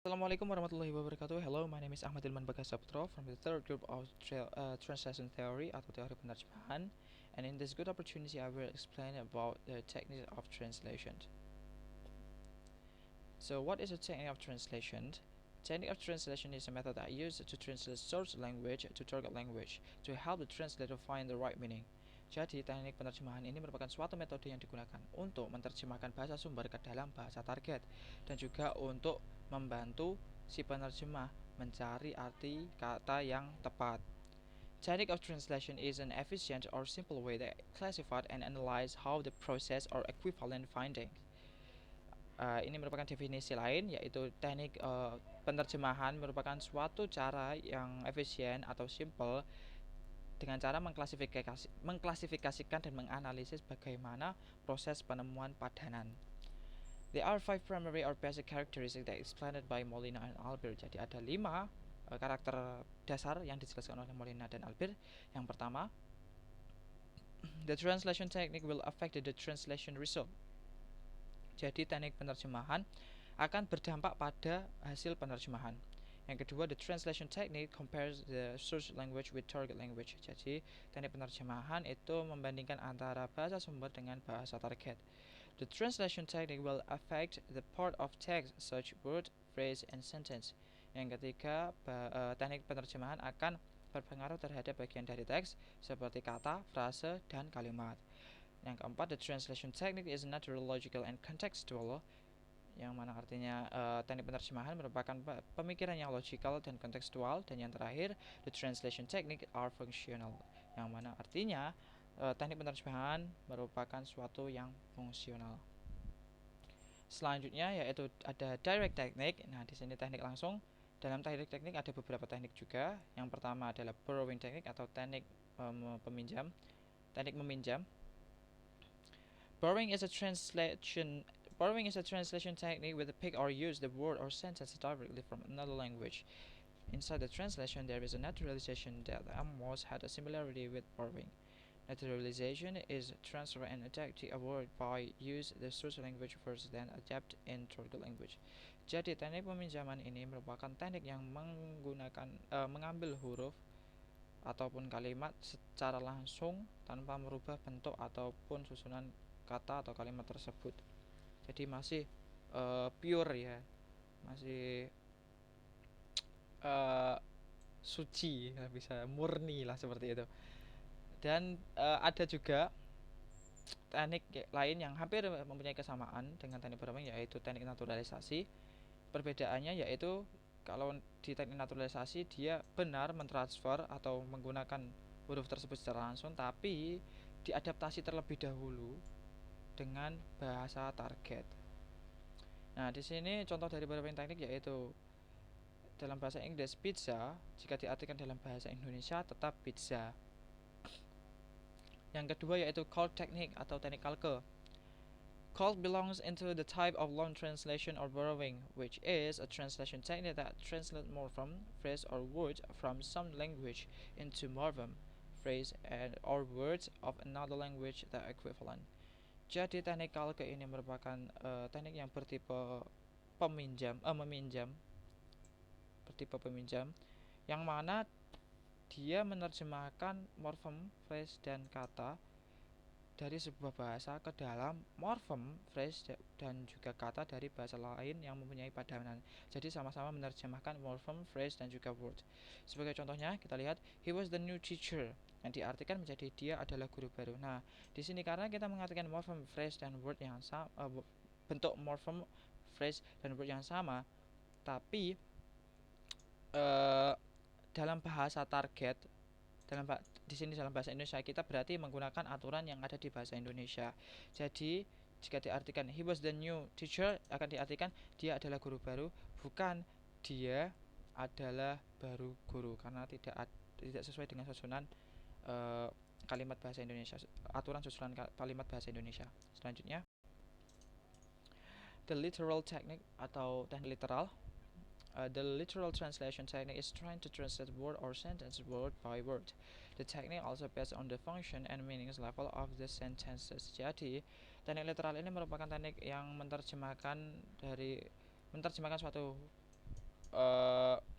Assalamualaikum warahmatullahi wabarakatuh. Hello, my name is Ahmad Ilman Bagasaputro from the third group of translation theory atau teori penerjemahan. And in this good opportunity, I will explain about the technique of translation. So, what is a technique of translation? Technique of translation is a method that used to translate source language to target language to help the translator find the right meaning. Jadi, teknik penerjemahan ini merupakan suatu metode yang digunakan untuk menerjemahkan bahasa sumber ke dalam bahasa target dan juga untuk membantu si penerjemah mencari arti kata yang tepat. Technique of translation is an efficient or simple way to classify and analyze how the process or equivalent finding. Ini merupakan definisi lain, yaitu teknik penerjemahan merupakan suatu cara yang efisien atau simple dengan cara mengklasifikasikan dan menganalisis bagaimana proses penemuan padanan. There are five primary or basic characteristics that explained by Molina and Albert. Jadi ada 5 karakter dasar yang dijelaskan oleh Molina dan Albert. Yang pertama, the translation technique will affect the translation result. Jadi teknik penerjemahan akan berdampak pada hasil penerjemahan. Yang kedua, the translation technique compares the source language with target language. Jadi, teknik penerjemahan itu membandingkan antara bahasa sumber dengan bahasa target. The translation technique will affect the part of text such word, phrase, and sentence. Yang ketiga, teknik penerjemahan akan berpengaruh terhadap bagian dari teks seperti kata, frase, dan kalimat. Yang keempat, the translation technique is natural, logical, and contextual, yang mana artinya teknik penerjemahan merupakan pemikiran yang logikal dan kontekstual. Dan yang terakhir, the translation technique are functional, yang mana artinya teknik penerjemahan merupakan suatu yang fungsional. Selanjutnya yaitu ada direct technique. Nah, di sini teknik langsung. Dalam direct technique ada beberapa teknik juga. Yang pertama adalah borrowing technique atau teknik teknik meminjam. Borrowing is a translation technique where the pick or use the word or sentence directly from another language. Inside the translation, there is a naturalization that almost had a similarity with borrowing. Naturalization is transfer and adapt a word by use the source language first, then adapt in target language. Jadi teknik peminjaman ini merupakan teknik yang mengambil huruf ataupun kalimat secara langsung tanpa merubah bentuk ataupun susunan kata atau kalimat tersebut. Jadi masih pure ya, masih suci, bisa murni lah seperti itu. Dan ada juga teknik lain yang hampir mempunyai kesamaan dengan teknik borrowing, yaitu teknik naturalisasi. Perbedaannya yaitu kalau di teknik naturalisasi dia benar mentransfer atau menggunakan huruf tersebut secara langsung, tapi diadaptasi terlebih dahulu dengan bahasa target. Nah, di sini contoh dari borrowing teknik yaitu dalam bahasa Inggris pizza, jika diartikan dalam bahasa Indonesia tetap pizza. Yang kedua yaitu cult technique atau teknik kalke. Cult belongs into the type of loan translation or borrowing, which is a translation technique that translates morpheme, phrase, or words from some language into morpheme, phrase, and or words of another language that equivalent. Jadi teknik kalke ini merupakan teknik yang bertipe meminjam, bertipe peminjam, yang mana dia menerjemahkan morfem, phrase, dan kata dari sebuah bahasa ke dalam morfem, phrase, dan juga kata dari bahasa lain yang mempunyai padanan. Jadi sama-sama menerjemahkan morfem, phrase, dan juga word. Sebagai contohnya kita lihat he was the new teacher, yang diartikan menjadi dia adalah guru baru. Nah, di sini karena kita mengartikan morfem, phrase, dan word yang sama, bentuk morfem, phrase, dan word yang sama, tapi dalam bahasa target, di sini dalam bahasa Indonesia kita berarti menggunakan aturan yang ada di bahasa Indonesia. Jadi jika diartikan he was the new teacher, akan diartikan dia adalah guru baru, bukan dia adalah baru guru, karena tidak sesuai dengan susunan kalimat bahasa Indonesia, aturan susunan kalimat bahasa Indonesia. Selanjutnya, the literal technique atau teknik literal. The literal translation technique is trying to translate word or sentence word by word. The technique also based on the function and meanings level of the sentences. Jadi, teknik literal ini merupakan teknik yang menerjemahkan suatu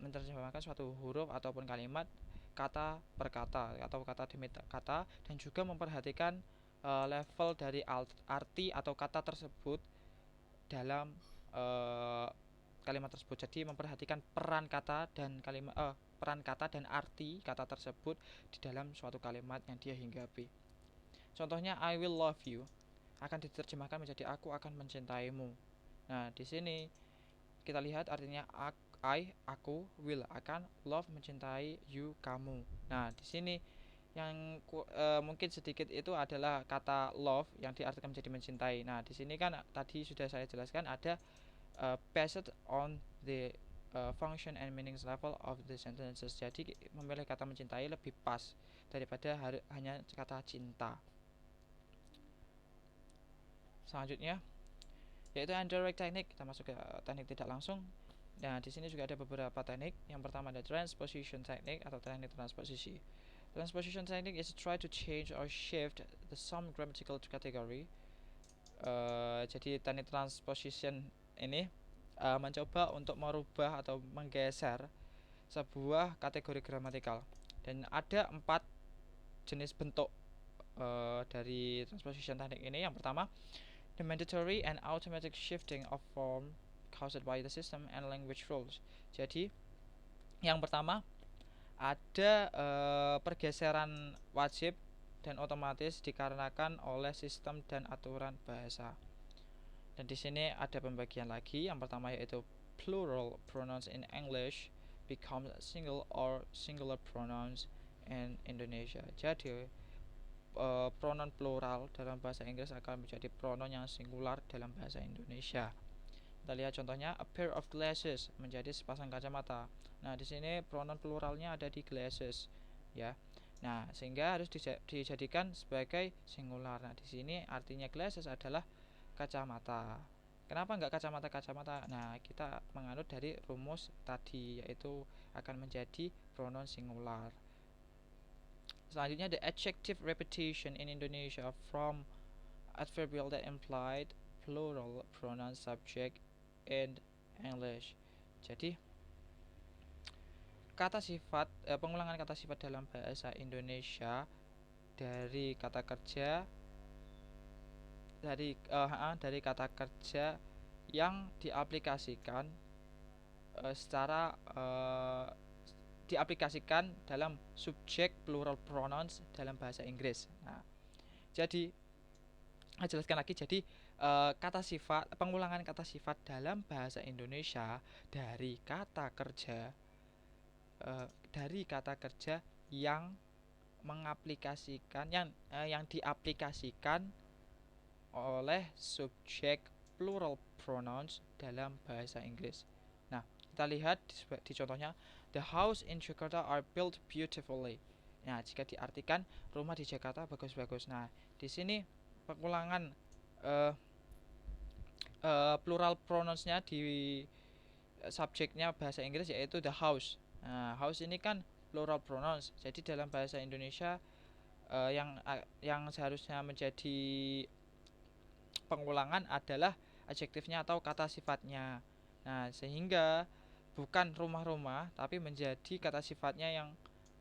menerjemahkan suatu huruf ataupun kalimat kata per kata atau kata demi kata, dan juga memperhatikan level dari arti atau kata tersebut dalam kalimat tersebut. Jadi memperhatikan peran kata dan arti kata tersebut di dalam suatu kalimat yang dia hinggapi. Contohnya I will love you akan diterjemahkan menjadi aku akan mencintaimu. Nah, di sini kita lihat artinya aku, will akan, love mencintai, you kamu. Nah, di sini yang mungkin sedikit itu adalah kata love yang diartikan menjadi mencintai. Nah, di sini kan tadi sudah saya jelaskan ada based on the function and meanings level of the sentences. Jadi memilih kata mencintai lebih pas daripada hanya kata cinta. Selanjutnya yaitu indirect technique, kita masuk ke teknik tidak langsung. Nah, di sini juga ada beberapa teknik. Yang pertama ada transposition technique atau teknik transposisi. Transposition technique is to try to change or shift the some grammatical category. Jadi teknik transposition ini mencoba untuk merubah atau menggeser sebuah kategori gramatikal. Dan ada 4 jenis bentuk dari transposition technique ini. Yang pertama, the mandatory and automatic shifting of form caused by the system and language rules. Jadi yang pertama ada pergeseran wajib dan otomatis dikarenakan oleh sistem dan aturan bahasa. Dan di sini ada pembagian lagi. Yang pertama yaitu plural pronouns in English become single or singular pronouns in Indonesia. Jadi pronoun plural dalam bahasa Inggris akan menjadi pronoun yang singular dalam bahasa Indonesia. Kita lihat contohnya, a pair of glasses menjadi sepasang kacamata. Nah, di sini pronoun pluralnya ada di glasses, ya. Nah, sehingga harus dijadikan sebagai singular. Nah, di sini artinya glasses adalah kacamata. Kenapa enggak kacamata-kacamata? Nah, kita menganut dari rumus tadi, yaitu akan menjadi pronoun singular. Selanjutnya, the adjective repetition in Indonesia from adverbial that implied plural pronoun subject in English. Jadi kata sifat pengulangan kata sifat dalam bahasa Indonesia dari kata kerja dari kata kerja yang diaplikasikan diaplikasikan dalam subjek plural pronouns dalam bahasa Inggris. Nah, jadi saya jelaskan lagi. Jadi kata sifat, pengulangan kata sifat dalam bahasa Indonesia dari kata kerja yang mengaplikasikan yang diaplikasikan oleh subjek plural pronouns dalam bahasa Inggris. Nah, kita lihat di contohnya, the house in Jakarta are built beautifully. Nah, jika diartikan rumah di Jakarta bagus-bagus. Nah, di sini pengulangan plural pronounsnya di subjeknya bahasa Inggris yaitu the house. Nah, house ini kan plural pronouns. Jadi dalam bahasa Indonesia yang seharusnya menjadi pengulangan adalah adjektifnya atau kata sifatnya. Nah, sehingga bukan rumah-rumah tapi menjadi kata sifatnya yang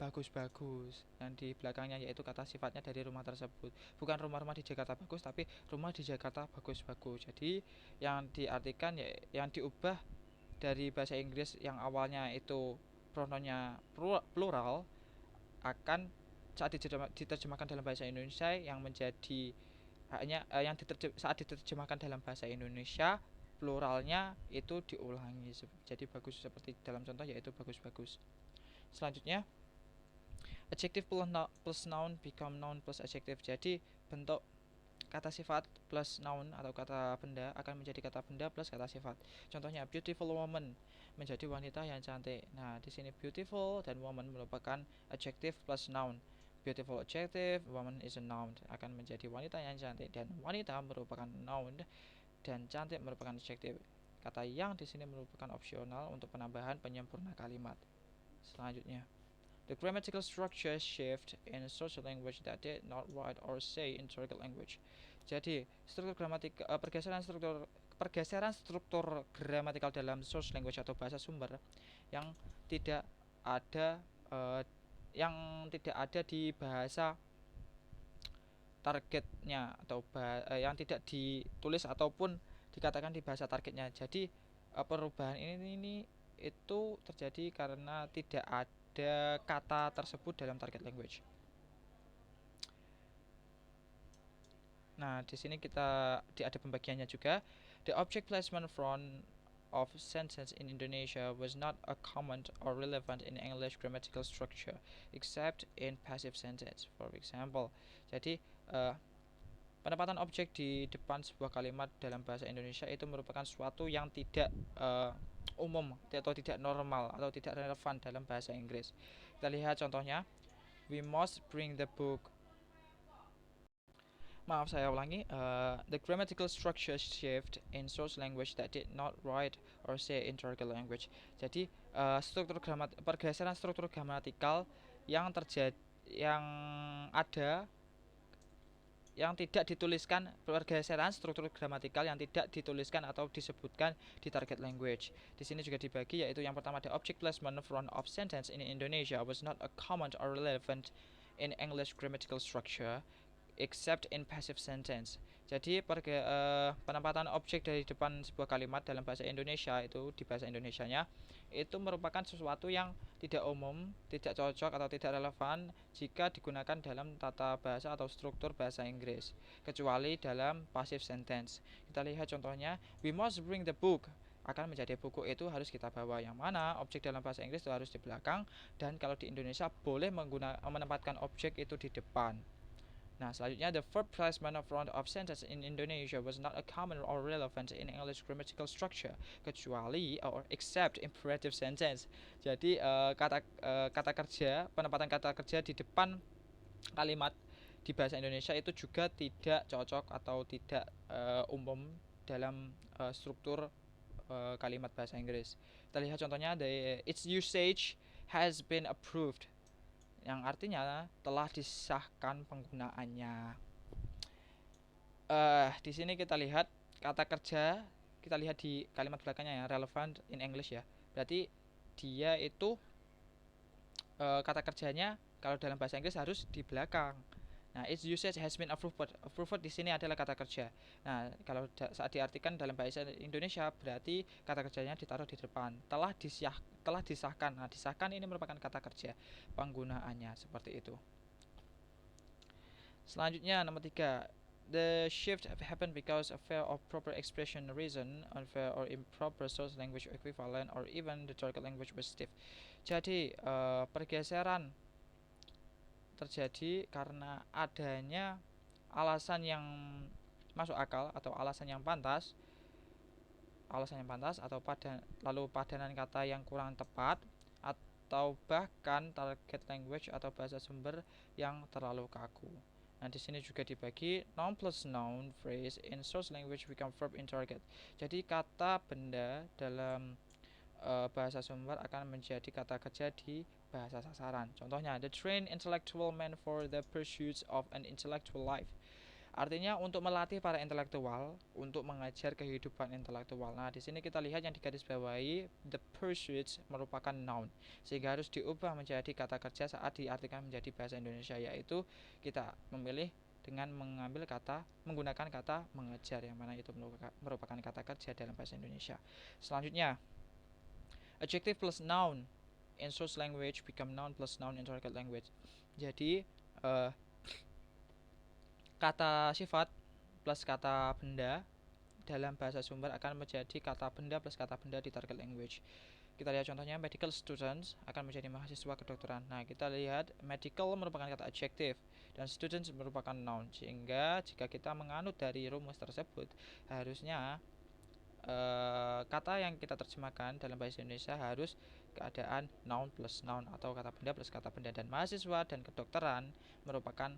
bagus-bagus yang di belakangnya, yaitu kata sifatnya dari rumah tersebut. Bukan rumah-rumah di Jakarta bagus, tapi rumah di Jakarta bagus-bagus. Jadi yang diartikan yang diubah dari bahasa Inggris yang awalnya itu pronounnya plural akan saat diterjemahkan dalam bahasa Indonesia yang menjadi saat diterjemahkan dalam bahasa Indonesia pluralnya itu diulangi jadi bagus, seperti dalam contoh yaitu bagus-bagus. Selanjutnya, adjective plus noun become noun plus adjective. Jadi bentuk kata sifat plus noun atau kata benda akan menjadi kata benda plus kata sifat. Contohnya, beautiful woman menjadi wanita yang cantik. Nah, di sini beautiful dan woman merupakan adjective plus noun. Beautiful adjective, woman is a noun, akan menjadi wanita yang cantik, dan wanita merupakan noun dan cantik merupakan adjective. Kata yang di sini merupakan opsional untuk penambahan penyempurna kalimat. Selanjutnya, the grammatical structure shift in social language that did not write or say in target language. Jadi, pergeseran struktur pergeseran struktur gramatikal dalam source language atau bahasa sumber yang tidak ada di bahasa targetnya atau yang tidak ditulis ataupun dikatakan di bahasa targetnya. Jadi perubahan ini itu terjadi karena tidak ada kata tersebut dalam target language. Nah, di sini ada pembagiannya juga. The object placement front of sentence in Indonesia was not a common or relevant in English grammatical structure except in passive sentence. For example, jadi penempatan objek di depan sebuah kalimat dalam bahasa Indonesia itu merupakan suatu yang tidak umum atau tidak normal atau tidak relevan dalam bahasa Inggris. Kita lihat contohnya. We must bring the book. Maaf, saya ulangi. The grammatical structure shift in source language that did not write or say in target language. Jadi pergeseran struktur gramatikal yang terjadi yang tidak dituliskan, pergeseran struktur gramatikal yang tidak dituliskan atau disebutkan di target language. Di sini juga dibagi, yaitu yang pertama, the object placement front of sentence in Indonesia was not a common or relevant in English grammatical structure except in passive sentence. Jadi penempatan objek dari depan sebuah kalimat dalam bahasa Indonesia itu di bahasa Indonesianya itu merupakan sesuatu yang tidak umum, tidak cocok atau tidak relevan jika digunakan dalam tata bahasa atau struktur bahasa Inggris, kecuali dalam passive sentence. Kita lihat contohnya, we must bring the book. Akan menjadi buku itu harus kita bawa, yang mana objek dalam bahasa Inggris itu harus di belakang, dan kalau di Indonesia boleh menempatkan objek itu di depan. Nah, selanjutnya, the verb placement of front of sentence in Indonesia was not a common or relevant in English grammatical structure, kecuali or except imperative sentence. Jadi kata kerja, penempatan kata kerja di depan kalimat di bahasa Indonesia itu juga tidak cocok atau tidak umum dalam struktur kalimat bahasa Inggris. Kita lihat contohnya, its usage has been approved, yang artinya telah disahkan penggunaannya. Di sini kita lihat kata kerja, kita lihat di kalimat belakangnya ya, relevant in English ya. Berarti dia itu kata kerjanya kalau dalam bahasa Inggris harus di belakang. Nah, its usage has been approved. Approved di sini adalah kata kerja. Nah, kalau saat diartikan dalam bahasa Indonesia berarti kata kerjanya ditaruh di depan. Telah disahkan. Nah, disahkan ini merupakan kata kerja. Penggunaannya seperti itu. Selanjutnya nomor 3. The shift happened because of fair or proper expression reason, unfair or improper source language equivalent, or even the target language was stiff. Jadi pergeseran terjadi karena adanya alasan yang masuk akal atau alasan yang pantas atau lalu padanan kata yang kurang tepat, atau bahkan target language atau bahasa sumber yang terlalu kaku. Nah, di sini juga dibagi, noun plus noun phrase in source language become verb in target. Jadi kata benda dalam bahasa sumber akan menjadi kata kerja di bahasa sasaran. Contohnya, the trained intellectual man for the pursuits of an intellectual life. Artinya untuk melatih para intelektual untuk mengajar kehidupan intelektual. Nah, di sini kita lihat yang digarisbawahi, the pursuits merupakan noun, sehingga harus diubah menjadi kata kerja saat diartikan menjadi bahasa Indonesia, yaitu kita memilih dengan menggunakan kata mengejar, yang mana itu merupakan kata kerja dalam bahasa Indonesia. Selanjutnya, adjective plus noun in source language become noun plus noun in target language. Jadi kata sifat plus kata benda dalam bahasa sumber akan menjadi kata benda plus kata benda di target language. Kita lihat contohnya, medical students akan menjadi mahasiswa kedokteran. Nah, kita lihat medical merupakan kata adjective dan students merupakan noun, sehingga jika kita menganut dari rumus tersebut, harusnya kata yang kita terjemahkan dalam bahasa Indonesia harus keadaan noun plus noun atau kata benda plus kata benda, dan mahasiswa dan kedokteran merupakan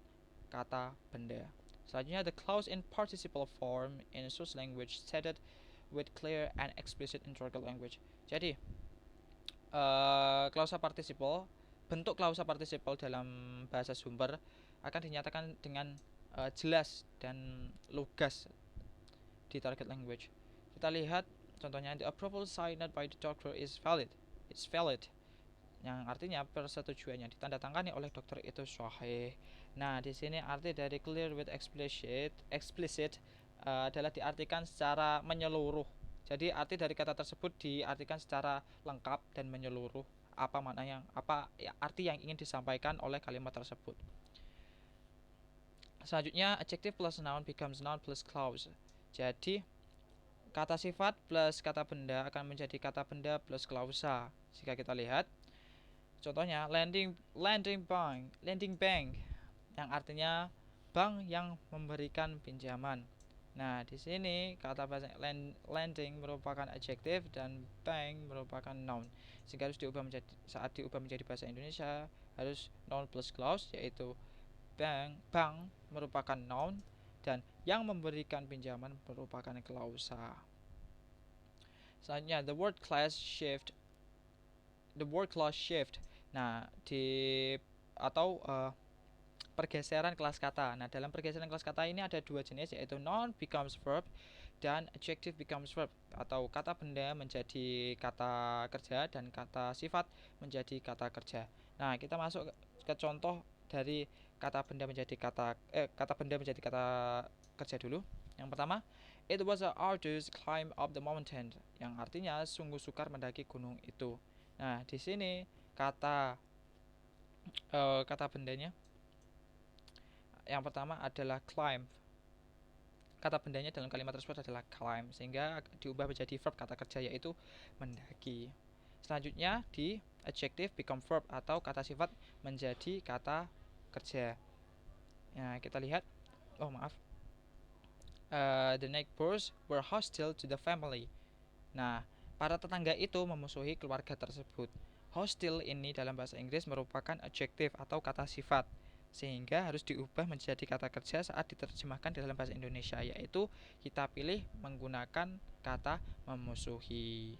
kata benda. Selanjutnya, the clause in participle form in source language stated with clear and explicit in target language. Jadi klausa participle, bentuk klausa participle dalam bahasa sumber akan dinyatakan dengan jelas dan lugas di target language. kita lihat contohnya, the approval signed by the doctor is valid. It's valid. Yang artinya persetujuannya ditandatangani oleh dokter itu sahih. Nah, di sini arti dari clear with explicit adalah diartikan secara menyeluruh. Jadi arti dari kata tersebut diartikan secara lengkap dan menyeluruh. Apa arti yang ingin disampaikan oleh kalimat tersebut. Selanjutnya, adjective plus noun becomes noun plus clause. Jadi kata sifat plus kata benda akan menjadi kata benda plus klausa. Jika kita lihat contohnya, lending bank yang artinya bank yang memberikan pinjaman. Nah, di sini kata bahasa lending merupakan adjektif dan bank merupakan noun. Sehingga harus saat diubah menjadi bahasa Indonesia harus noun plus clause, yaitu bank merupakan noun dan yang memberikan pinjaman merupakan klausa. Selanjutnya, the word class shift. Nah, pergeseran kelas kata. Nah, dalam pergeseran kelas kata ini ada dua jenis, yaitu noun becomes verb dan adjective becomes verb, atau kata benda menjadi kata kerja dan kata sifat menjadi kata kerja. Nah, kita masuk ke contoh dari kata benda menjadi kata kerja dulu. Yang pertama, it was a arduous climb up the mountain, yang artinya sungguh sukar mendaki gunung itu. Nah, di sini kata bendanya yang pertama adalah climb. Kata bendanya dalam kalimat tersebut adalah climb, sehingga diubah menjadi verb kata kerja, yaitu mendaki. Selanjutnya di adjective become verb, atau kata sifat menjadi kata kerja. Nah, kita lihat, the neighbors were hostile to the family. Nah, para tetangga itu memusuhi keluarga tersebut. Hostile ini dalam bahasa Inggris merupakan adjektif atau kata sifat, sehingga harus diubah menjadi kata kerja saat diterjemahkan dalam bahasa Indonesia, yaitu kita pilih menggunakan kata memusuhi.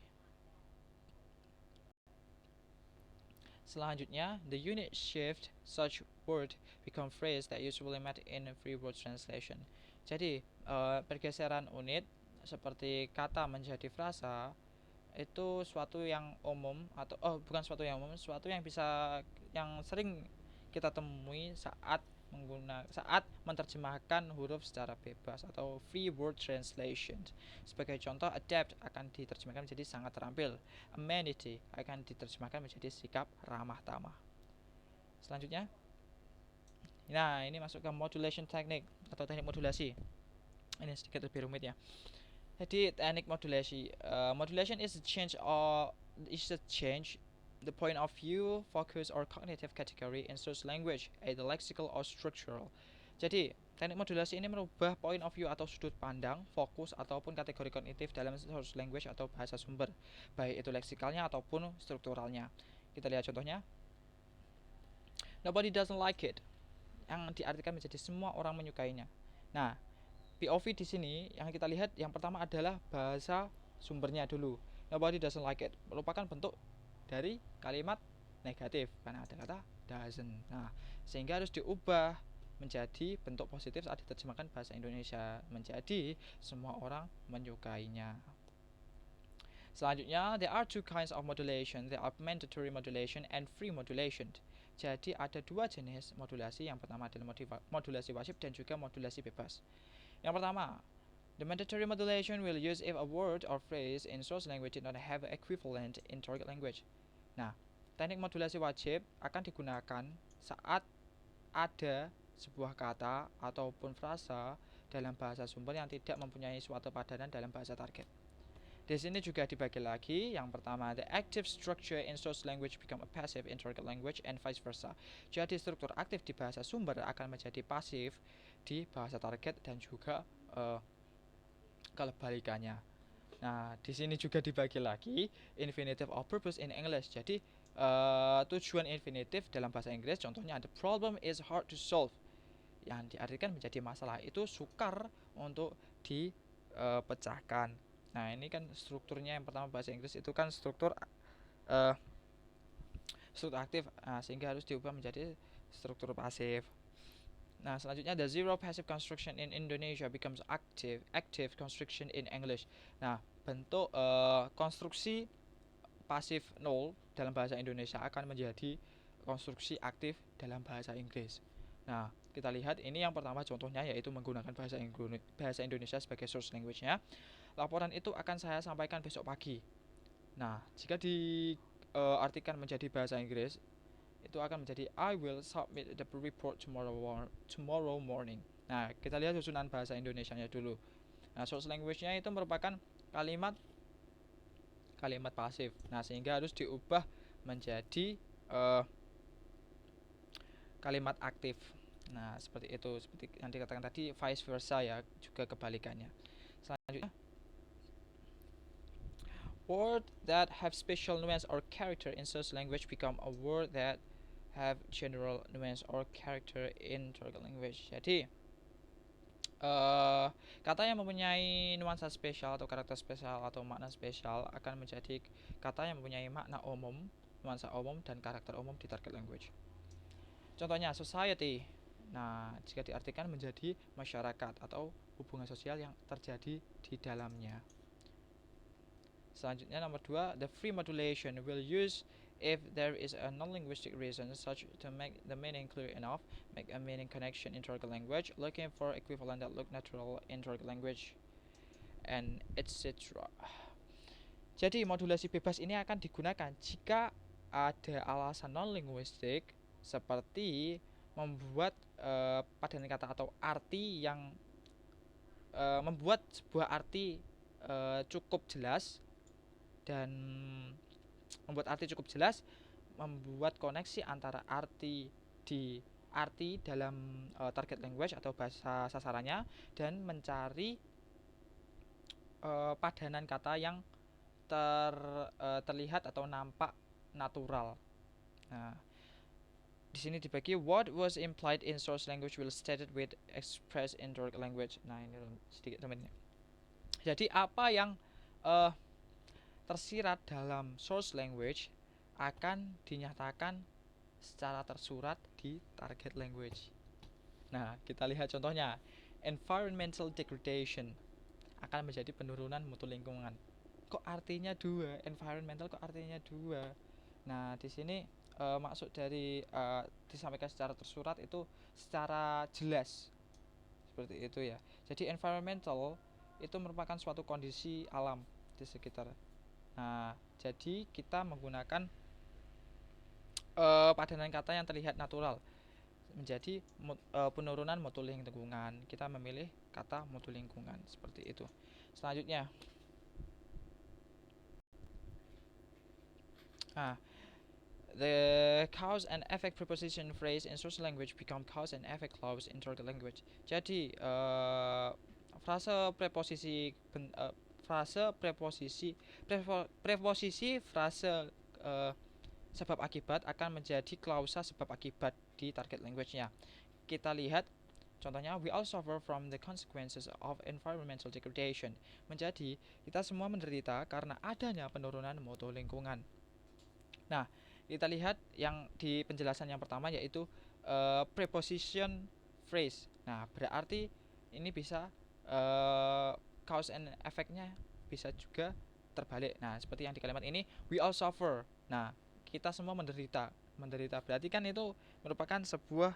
Selanjutnya, the unit shift such word become phrase that usually met in a free word translation. Jadi, pergeseran unit seperti kata menjadi frasa itu suatu yang umum, atau bukan suatu yang umum, suatu yang sering kita temui saat menerjemahkan huruf secara bebas atau free word translation. Sebagai contoh, adapt akan diterjemahkan menjadi sangat terampil, amenity akan diterjemahkan menjadi sikap ramah tamah. Selanjutnya, nah ini masuk ke modulation technique atau teknik modulasi. Ini sedikit lebih rumit ya. Jadi teknik modulasi, modulation is a change the point of view, focus, or cognitive category in source language, either lexical or structural. Jadi teknik modulasi ini merubah point of view atau sudut pandang, fokus, ataupun kategori kognitif dalam source language atau bahasa sumber, baik itu leksikalnya ataupun strukturalnya. Kita lihat contohnya. Nobody doesn't like it, yang diartikan menjadi semua orang menyukainya. Nah, POV di sini yang kita lihat yang pertama adalah bahasa sumbernya dulu. Nobody doesn't like it merupakan bentuk dari kalimat negatif karena ada kata doesn't. Nah, sehingga harus diubah menjadi bentuk positif saat diterjemahkan bahasa Indonesia menjadi semua orang menyukainya. Selanjutnya, there are two kinds of modulation. There are mandatory modulation and free modulation. Jadi ada dua jenis modulasi. Yang pertama adalah modulasi wajib dan juga modulasi bebas. Yang pertama, the mandatory modulation will use if a word or phrase in source language did not have equivalent in target language. Nah, teknik modulasi wajib akan digunakan saat ada sebuah kata ataupun frasa dalam bahasa sumber yang tidak mempunyai suatu padanan dalam bahasa target. Di sini juga dibagi lagi. Yang pertama, the active structure in source language become a passive in target language and vice versa. Jadi struktur aktif di bahasa sumber akan menjadi pasif di bahasa target dan juga kebalikannya. Nah, di sini juga dibagi lagi infinitive of purpose in English. Jadi tujuan infinitif dalam bahasa Inggris contohnya the problem is hard to solve, yang diartikan menjadi masalah itu sukar untuk dipecahkan. Nah, ini kan strukturnya yang pertama bahasa Inggris itu kan struktur aktif, sehingga harus diubah menjadi struktur pasif. Nah, selanjutnya the zero passive construction in Indonesia becomes active construction in English. Nah, bentuk konstruksi pasif null dalam bahasa Indonesia akan menjadi konstruksi aktif dalam bahasa Inggris. Nah, kita lihat ini yang pertama contohnya yaitu menggunakan bahasa Indonesia sebagai source language-nya. Laporan itu akan saya sampaikan besok pagi. Nah, jika diartikan menjadi bahasa Inggris, itu akan menjadi I will submit the report tomorrow morning. Nah, kita lihat susunan bahasa Indonesianya dulu. Nah, source language-nya itu merupakan kalimat pasif. Nah, sehingga harus diubah menjadi kalimat aktif. Nah, seperti itu, seperti yang dikatakan tadi, vice versa ya, juga kebalikannya. Selanjutnya, word that have special nuance or character in such language become a word that have general nuance or character in target language. Jadi, kata yang mempunyai nuansa spesial atau karakter spesial atau makna spesial akan menjadi kata yang mempunyai makna umum, nuansa umum, dan karakter umum di target language. Contohnya society. Nah, jika diartikan menjadi masyarakat atau hubungan sosial yang terjadi di dalamnya. Selanjutnya nomor 2, the free modulation will use if there is a non-linguistic reason such to make the meaning clear enough, make a meaning connection in target language, looking for equivalent that look natural in target language, and etc. Jadi modulasi bebas ini akan digunakan jika ada alasan non-linguistik seperti membuat padanan kata atau arti yang membuat sebuah arti cukup jelas dan membuat koneksi antara arti dalam target language atau bahasa sasarannya dan mencari padanan kata yang terlihat atau nampak natural. Nah, di sini dibagi what was implied in source language will stated with expressed in target language. Nah, ini sedikit teman-teman. Jadi apa yang tersirat dalam source language akan dinyatakan secara tersurat di target language. Nah, kita lihat contohnya. Environmental degradation akan menjadi penurunan mutu lingkungan. Kok artinya 2? Environmental kok artinya 2? Nah, di sini maksud dari disampaikan secara tersurat itu secara jelas. Seperti itu ya. Jadi environmental itu merupakan suatu kondisi alam di sekitar. Nah, jadi kita menggunakan padanan kata yang terlihat natural menjadi penurunan mutu lingkungan. Kita memilih kata mutu lingkungan seperti itu. Selanjutnya, the cause and effect preposition phrase in source language become cause and effect clause in target language. Jadi preposisi sebab akibat akan menjadi klausa sebab akibat di target language-nya. Kita lihat contohnya, we all suffer from the consequences of environmental degradation. Menjadi kita semua menderita karena adanya penurunan mutu lingkungan. Nah, kita lihat yang di penjelasan yang pertama yaitu preposition phrase. Nah, berarti ini bisa cause and effect-nya bisa juga terbalik. Nah, seperti yang di kalimat ini, we all suffer. Nah, kita semua menderita berarti kan itu merupakan sebuah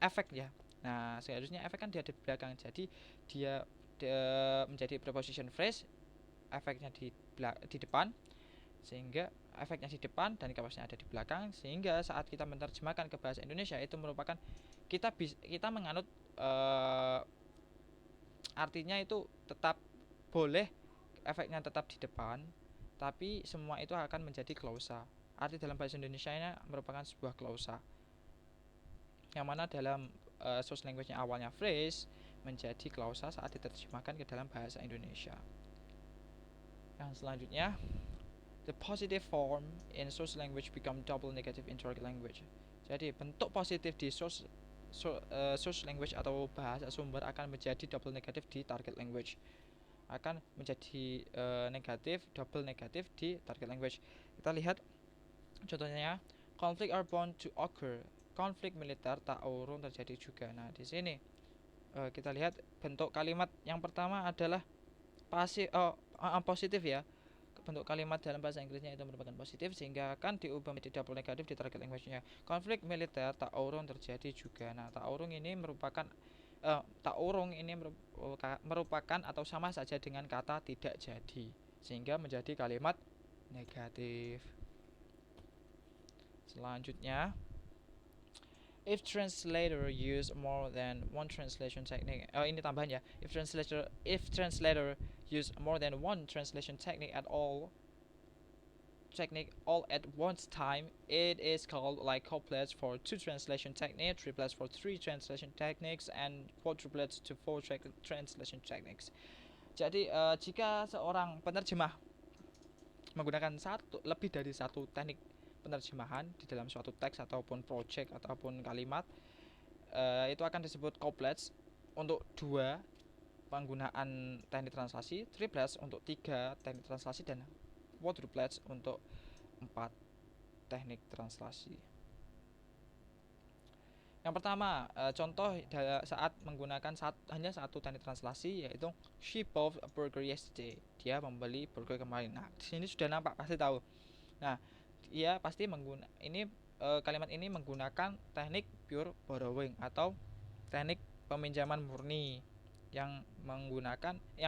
efek ya. Nah, seharusnya efek kan dia di belakang, jadi dia menjadi preposition phrase, efeknya di depan, sehingga efeknya di depan dan kausnya ada di belakang, sehingga saat kita menerjemahkan ke bahasa Indonesia itu merupakan kita menganut artinya itu tetap boleh efeknya tetap di depan, tapi semua itu akan menjadi klausa. Arti dalam bahasa Indonesia ini merupakan sebuah klausa, yang mana dalam source language-nya awalnya phrase menjadi klausa saat diterjemahkan ke dalam bahasa Indonesia. Yang selanjutnya, the positive form in source language become double negative in target language. Jadi bentuk positif di source language atau bahasa sumber akan menjadi double negatif di target language. Akan menjadi negatif, double negatif di target language. Kita lihat contohnya, conflict are bound to occur. Konflik militer tak urung terjadi juga. Nah, di sini kita lihat bentuk kalimat yang pertama adalah positif ya. Bentuk kalimat dalam bahasa Inggrisnya itu merupakan positif sehingga akan diubah menjadi double negatif di target language-nya. Konflik militer tak urung terjadi juga. Nah, tak urung ini merupakan merupakan atau sama saja dengan kata tidak jadi sehingga menjadi kalimat negatif. Selanjutnya, if translator use more than one translation technique, ini tambahan ya. If translator use more than one translation technique all at once time, it is called like couplets for two translation techniques, triplets for three translation techniques, and quadruplets to four translation techniques. Jadi jika seorang penerjemah menggunakan lebih dari satu teknik penerjemahan di dalam suatu teks ataupun project ataupun kalimat, itu akan disebut couplets untuk 2 penggunaan teknik translasi, triplets untuk 3 teknik translasi, dan quadruplets untuk 4 teknik translasi. Yang pertama, contoh saat menggunakan hanya satu teknik translasi, yaitu she bought a burger yesterday. Dia membeli burger kemarin. Nah, di sini sudah nampak, pasti tahu. Nah, dia pasti kalimat ini menggunakan teknik pure borrowing atau teknik peminjaman murni yang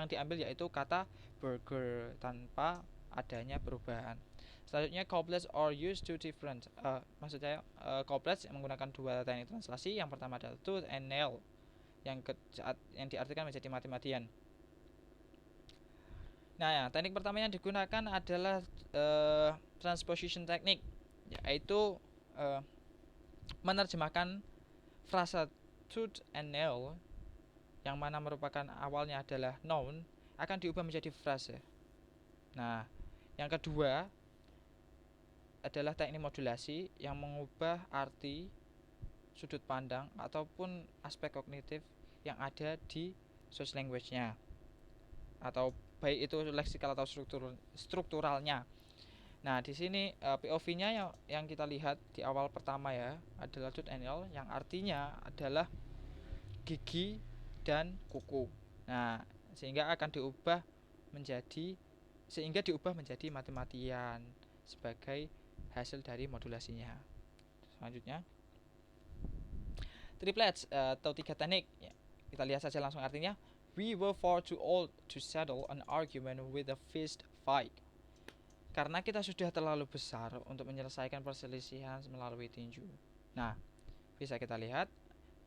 diambil yaitu kata burger tanpa adanya perubahan. Selanjutnya, couplets are used to different. Maksud saya couplets menggunakan 2 teknik translasi. Yang pertama adalah tooth and nail yang diartikan menjadi mati-matian. Nah, ya, teknik pertama yang digunakan adalah transposition technique, yaitu menerjemahkan frasa tooth and nail yang mana merupakan awalnya adalah noun akan diubah menjadi frase. Nah, yang kedua adalah teknik modulasi yang mengubah arti, sudut pandang ataupun aspek kognitif yang ada di source language-nya, atau baik itu leksikal atau strukturalnya. Nah, di sini POV-nya yang kita lihat di awal pertama ya adalah tooth and nail yang artinya adalah gigi dan kuku. Nah, sehingga diubah menjadi mati-matian sebagai hasil dari modulasinya. Selanjutnya, triplets atau 3 teknik. Ya, kita lihat saja langsung artinya. We were far too old to settle an argument with a fist fight. Karena kita sudah terlalu besar untuk menyelesaikan perselisihan melalui tinju. Nah, bisa kita lihat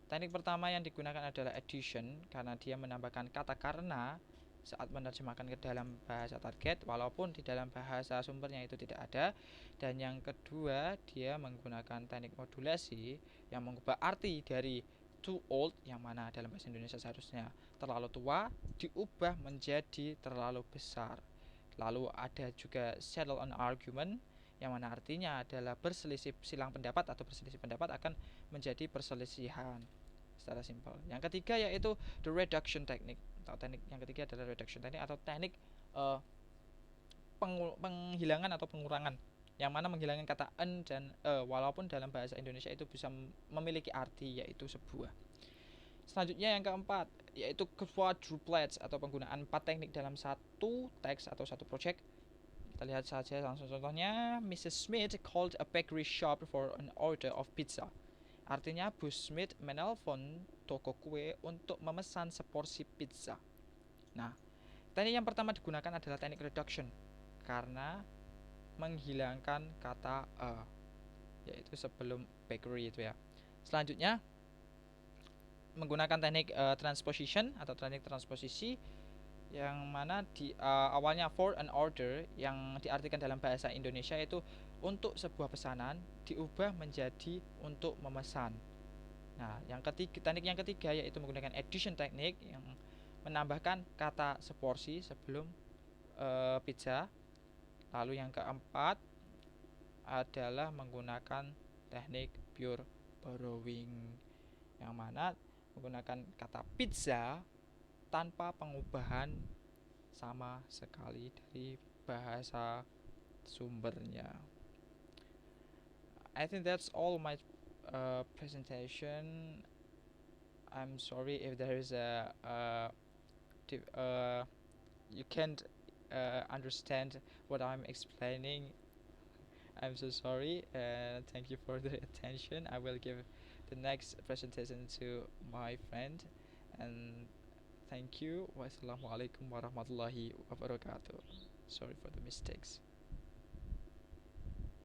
teknik pertama yang digunakan adalah addition karena dia menambahkan kata karena saat menerjemahkan ke dalam bahasa target walaupun di dalam bahasa sumbernya itu tidak ada. Dan yang kedua, dia menggunakan teknik modulasi yang mengubah arti dari too old yang mana dalam bahasa Indonesia seharusnya terlalu tua diubah menjadi terlalu besar. Lalu ada juga settle an argument yang mana artinya adalah berselisih silang pendapat atau berselisih pendapat akan menjadi perselisihan secara simpel. Yang ketiga yaitu the reduction technique atau teknik yang ketiga adalah reduction technique atau teknik penghilangan atau pengurangan yang mana menghilangkan kata en dan walaupun dalam bahasa Indonesia itu bisa memiliki arti yaitu sebuah. Selanjutnya yang keempat yaitu quadruplets atau penggunaan 4 teknik dalam satu teks atau satu project. Kita lihat saja langsung contohnya. Mrs. Smith called a bakery shop for an order of pizza. Artinya Bu Smith menelpon toko kue untuk memesan seporsi pizza. Nah, teknik yang pertama digunakan adalah teknik reduction karena menghilangkan kata yaitu sebelum bakery itu ya. Selanjutnya menggunakan teknik transposition atau teknik transposisi yang mana di awalnya for an order yang diartikan dalam bahasa Indonesia itu untuk sebuah pesanan diubah menjadi untuk memesan. Nah, teknik yang ketiga yaitu menggunakan addition teknik yang menambahkan kata seporsi sebelum pizza. Lalu yang keempat adalah menggunakan teknik pure borrowing yang mana menggunakan kata pizza tanpa pengubahan sama sekali dari bahasa sumbernya. I think that's all my presentation. I'm sorry if there is you can't understand what I'm explaining, I'm so sorry, and thank you for the attention. I will give the next presentation to my friend, and thank you. Wassalamualaikum warahmatullahi wabarakatuh. Sorry for the mistakes.